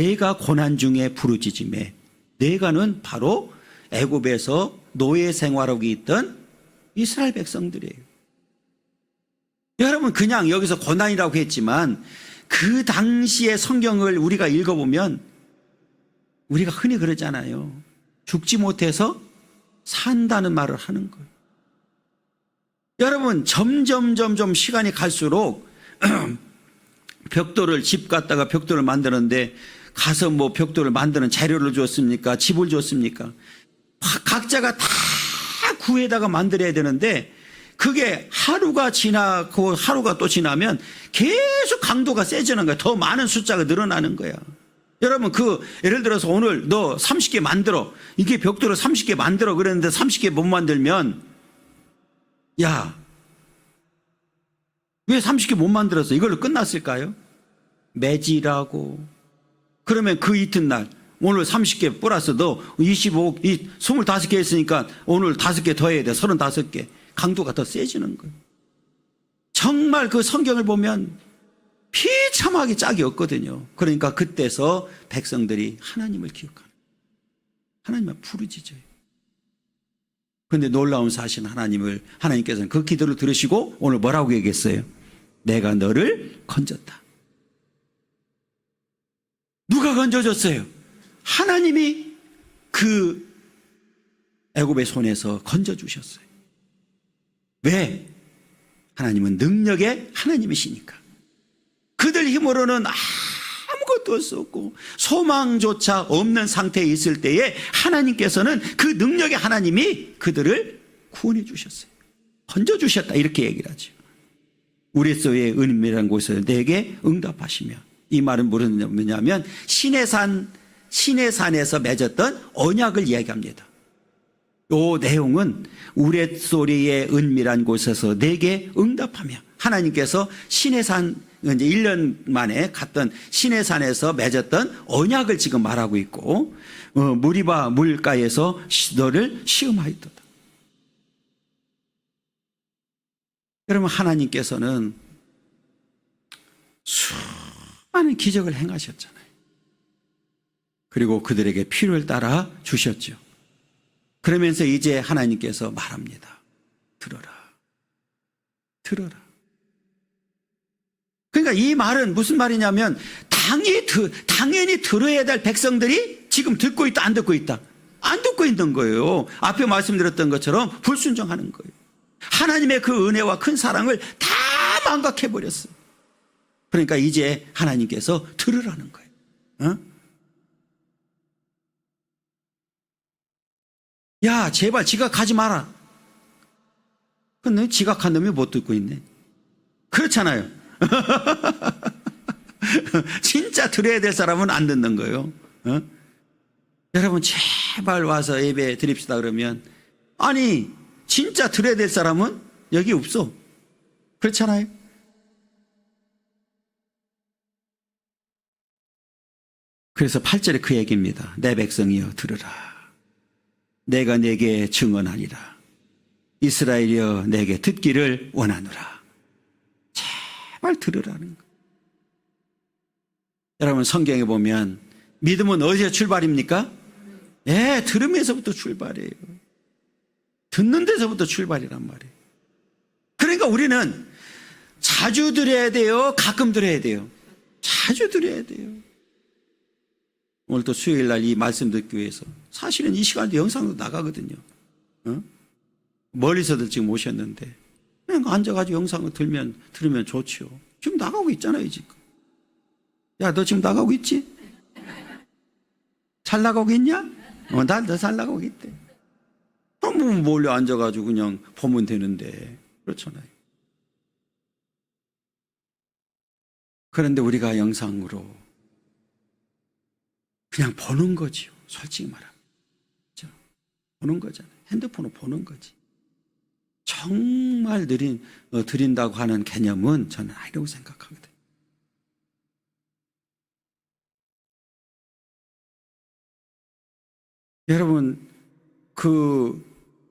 중에 부르짖음에, 내가는 바로 애굽에서 노예 생활하고 있던 이스라엘 백성들이에요. 여러분, 그냥 여기서 고난이라고 했지만 그 당시의 성경을 우리가 읽어보면 우리가 흔히 그러잖아요. 죽지 못해서 산다는 말을 하는 거예요. 여러분, 점점 시간이 갈수록 벽돌을, 집 갖다가 벽돌을 만드는데 가서 뭐 벽돌을 만드는 재료를 줬습니까? 집을 줬습니까? 각자가 다 구해다가 만들어야 되는데 그게 하루가 지나고 하루가 또 지나면 계속 강도가 세지는 거야. 더 많은 숫자가 늘어나는 거야. 여러분, 예를 들어서 오늘 너 30개 만들어. 이게 벽돌을 30개 만들어 그랬는데 30개 못 만들면, 야, 왜 30개 못 만들었어? 이걸로 끝났을까요? 매질하고. 그러면 그 이튿날 오늘 30개 플러스 너 25개 했으니까 오늘 5개 더 해야 돼. 35개. 강도가 더 세지는 거예요. 정말 그 성경을 보면 비참하게 짝이 없거든요. 그러니까 그때서 백성들이 하나님을 기억하는, 하나님을 부르짖어요. 그런데 놀라운 사실은 하나님께서는 그 기도를 들으시고 오늘 뭐라고 얘기했어요? 내가 너를 건졌다. 누가 건져줬어요? 하나님이 그 애굽의 손에서 건져주셨어요. 왜? 하나님은 능력의 하나님이시니까. 그들 힘으로는 아무것도 할 수 없고 소망조차 없는 상태에 있을 때에 하나님께서는 그 능력의 하나님이 그들을 구원해 주셨어요. 건져주셨다 이렇게 얘기를 하죠. 우레소의 은밀한 곳에서 내게 응답하시며, 이 말은 뭐냐면 신의 산에서 맺었던 언약을 이야기합니다. 이 내용은 우레소리의 은밀한 곳에서 내게 응답하며, 하나님께서 시내산, 이제 1년 만에 갔던 시내산에서 맺었던 언약을 지금 말하고 있고, 무리바 물가에서 너를 시험하였도다. 여러분, 하나님께서는 수많은 기적을 행하셨잖아요. 그리고 그들에게 필요를 따라 주셨죠. 그러면서 이제 하나님께서 말합니다. 들어라. 들어라. 그러니까 이 말은 무슨 말이냐면 당연히 들어야 될 백성들이 지금 듣고 있다, 안 듣고 있다? 안 듣고 있는 거예요. 앞에 말씀드렸던 것처럼 불순종하는 거예요. 하나님의 그 은혜와 큰 사랑을 다 망각해버렸어요. 그러니까 이제 하나님께서 들으라는 거예요. 어? 야, 제발 지각하지 마라. 근데 지각한 놈이 못 듣고 있네. 그렇잖아요. 진짜 들어야 될 사람은 안 듣는 거예요. 어? 여러분, 제발 와서 예배 드립시다 그러면, 아니 진짜 들어야 될 사람은 여기 없어. 그렇잖아요. 그래서 8절에 그 얘기입니다. 내 백성이여 들으라. 내가 내게 증언하니라. 이스라엘이여 내게 듣기를 원하노라. 제발 들으라는 거예요. 여러분, 성경에 보면 믿음은 어디서 출발입니까? 예, 들으면서부터 출발이에요. 듣는 데서부터 출발이란 말이에요. 그러니까 우리는 자주 들어야 돼요? 가끔 들어야 돼요? 자주 들어야 돼요. 오늘 또 수요일 날 이 말씀 듣기 위해서 사실은 이 시간도 영상도 나가거든요. 어? 멀리서도 지금 오셨는데 그냥 앉아가지고 영상을 들으면 좋죠. 지금 나가고 있잖아요, 지금. 야, 너 지금 나가고 있지? 잘 나가고 있냐? 나 잘 나가고 있대. 그럼 몰래 앉아가지고 그냥 보면 되는데. 그렇잖아요. 그런데 우리가 영상으로 그냥 보는 거지요. 솔직히 말하면. 그렇죠? 보는 거잖아요. 핸드폰으로 보는 거지. 정말 드린다고 하는 개념은 저는 아니라고 생각하거든요. 여러분,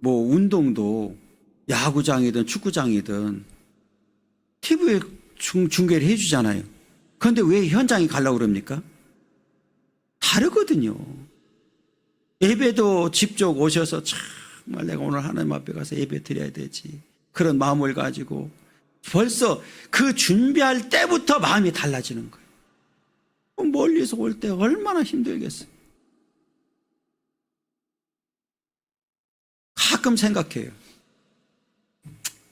운동도 야구장이든 축구장이든 TV에 중계를 해주잖아요. 그런데 왜 현장에 가려고 그럽니까? 다르거든요. 예배도 직접 오셔서 정말 내가 오늘 하나님 앞에 가서 예배 드려야 되지. 그런 마음을 가지고 벌써 그 준비할 때부터 마음이 달라지는 거예요. 멀리서 올 때 얼마나 힘들겠어요. 가끔 생각해요.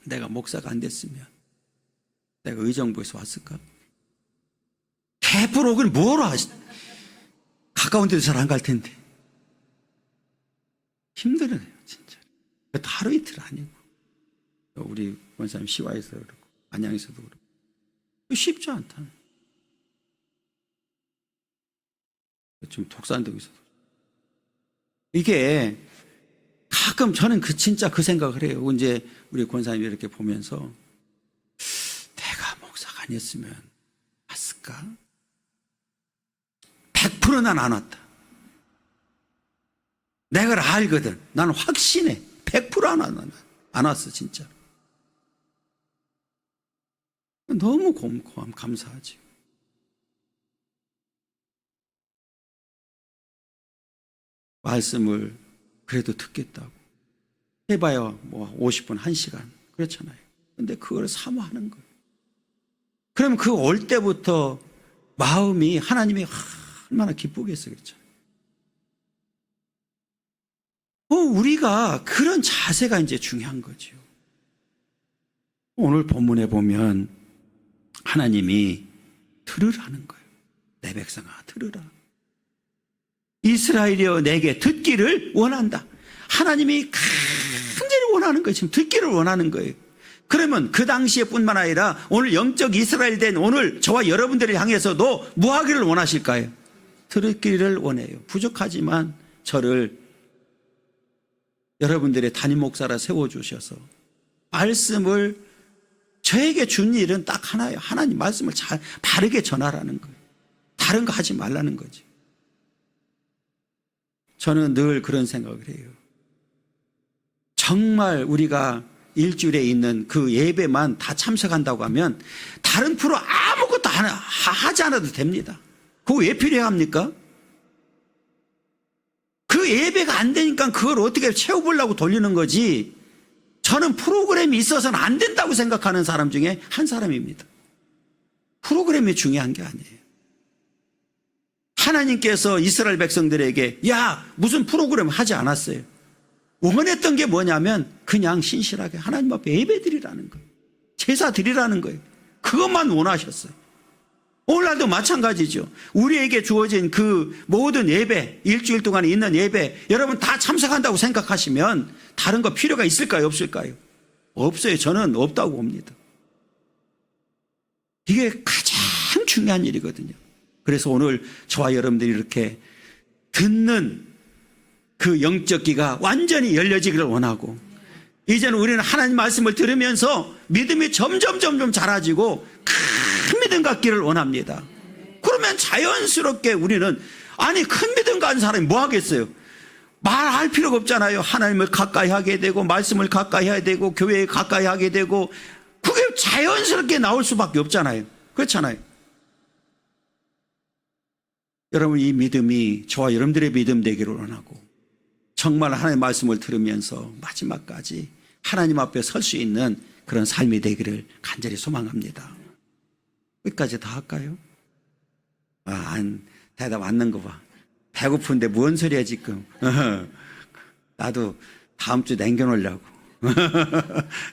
내가 목사가 안 됐으면 내가 의정부에서 왔을까? 100%는 뭐로 하시? 가까운 데도 잘 안 갈 텐데. 힘들어요, 진짜. 하루 이틀 아니고. 우리 원사님 시와에서 그렇고, 안양에서도 그렇고. 쉽지 않다. 지금 독산동에서도. 이게 가끔 저는 진짜 그 생각을 해요. 이제 우리 권사님이 이렇게 보면서 아니었으면 왔을까? 100% 난 안 왔다. 내가 알거든. 나는 확신해. 100% 안 왔어, 진짜. 너무 감사하지. 말씀을 그래도 듣겠다고. 해봐야 뭐 50분, 1시간. 그렇잖아요. 근데 그걸 사모하는 거예요. 그럼 그 올 때부터 마음이 하나님이 얼마나 기쁘겠어요. 그렇죠. 우리가 그런 자세가 이제 중요한 거죠. 오늘 본문에 보면 하나님이 들으라는 거예요. 내 백성아, 들으라. 이스라엘이여 내게 듣기를 원한다. 하나님이 간절히 원하는 거예요. 지금 듣기를 원하는 거예요. 그러면 그 당시에 뿐만 아니라 오늘 영적 이스라엘 된 오늘 저와 여러분들을 향해서도 뭐 하기를 원하실까요? 듣기를 원해요. 부족하지만 저를 여러분들의 담임 목사라 세워주셔서 말씀을 저에게 준 일은 딱 하나예요. 하나님 말씀을 잘 바르게 전하라는 거예요. 다른 거 하지 말라는 거지. 저는 늘 그런 생각을 해요. 정말 우리가 일주일에 있는 그 예배만 다 참석한다고 하면 다른 프로 아무것도 하지 않아도 됩니다. 그거 왜 필요합니까? 그 예배가 안 되니까 그걸 어떻게 채워보려고 돌리는 거지. 저는 프로그램이 있어서는 안 된다고 생각하는 사람 중에 한 사람입니다. 프로그램이 중요한 게 아니에요. 하나님께서 이스라엘 백성들에게 야 무슨 프로그램 하지 않았어요. 원했던 게 뭐냐면 그냥 신실하게 하나님 앞에 예배 드리라는 거예요. 제사 드리라는 거예요. 그것만 원하셨어요. 오늘날도 마찬가지죠. 우리에게 주어진 그 모든 예배, 일주일 동안 있는 예배 여러분 다 참석한다고 생각하시면 다른 거 필요가 있을까요? 없을까요? 없어요. 저는 없다고 봅니다. 이게 가장 중요한 일이거든요. 그래서 오늘 저와 여러분들이 이렇게 듣는 그 영적 귀가 완전히 열려지기를 원하고 이제는 우리는 하나님 말씀을 들으면서 믿음이 점점 자라지고 큰 믿음 갖기를 원합니다. 그러면 자연스럽게 우리는 아니 큰 믿음 가진 사람이 뭐 하겠어요? 말할 필요가 없잖아요. 하나님을 가까이 하게 되고 말씀을 가까이 해야 되고 교회에 가까이 하게 되고 그게 자연스럽게 나올 수밖에 없잖아요. 그렇잖아요. 여러분 이 믿음이 저와 여러분들의 믿음 되기를 원하고 정말 하나님의 말씀을 들으면서 마지막까지 하나님 앞에 설 수 있는 그런 삶이 되기를 간절히 소망합니다. 끝까지 다 할까요? 대답 안 넣는 거 봐. 배고픈데 뭔 소리야 지금. 나도 다음 주 남겨놓으려고.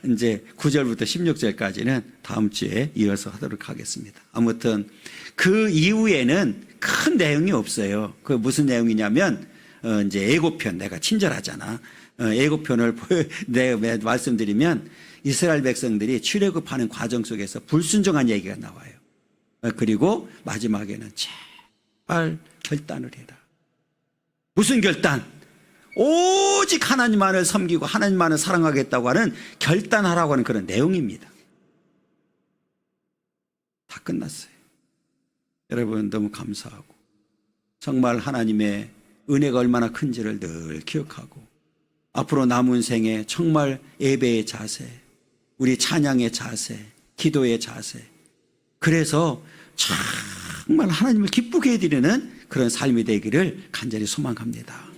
이제 9절부터 16절까지는 다음 주에 이어서 하도록 하겠습니다. 아무튼 그 이후에는 큰 내용이 없어요. 그 무슨 내용이냐면 이제 예고편 내가 친절하잖아. 예고편을 내가 말씀드리면 이스라엘 백성들이 출애굽하는 과정 속에서 불순종한 얘기가 나와요. 그리고 마지막에는 제발 결단을 해라. 무슨 결단? 오직 하나님만을 섬기고 하나님만을 사랑하겠다고 하는 결단하라고 하는 그런 내용입니다. 다 끝났어요. 여러분 너무 감사하고 정말 하나님의 은혜가 얼마나 큰지를 늘 기억하고 앞으로 남은 생에 정말 예배의 자세, 우리 찬양의 자세, 기도의 자세 그래서 정말 하나님을 기쁘게 해드리는 그런 삶이 되기를 간절히 소망합니다.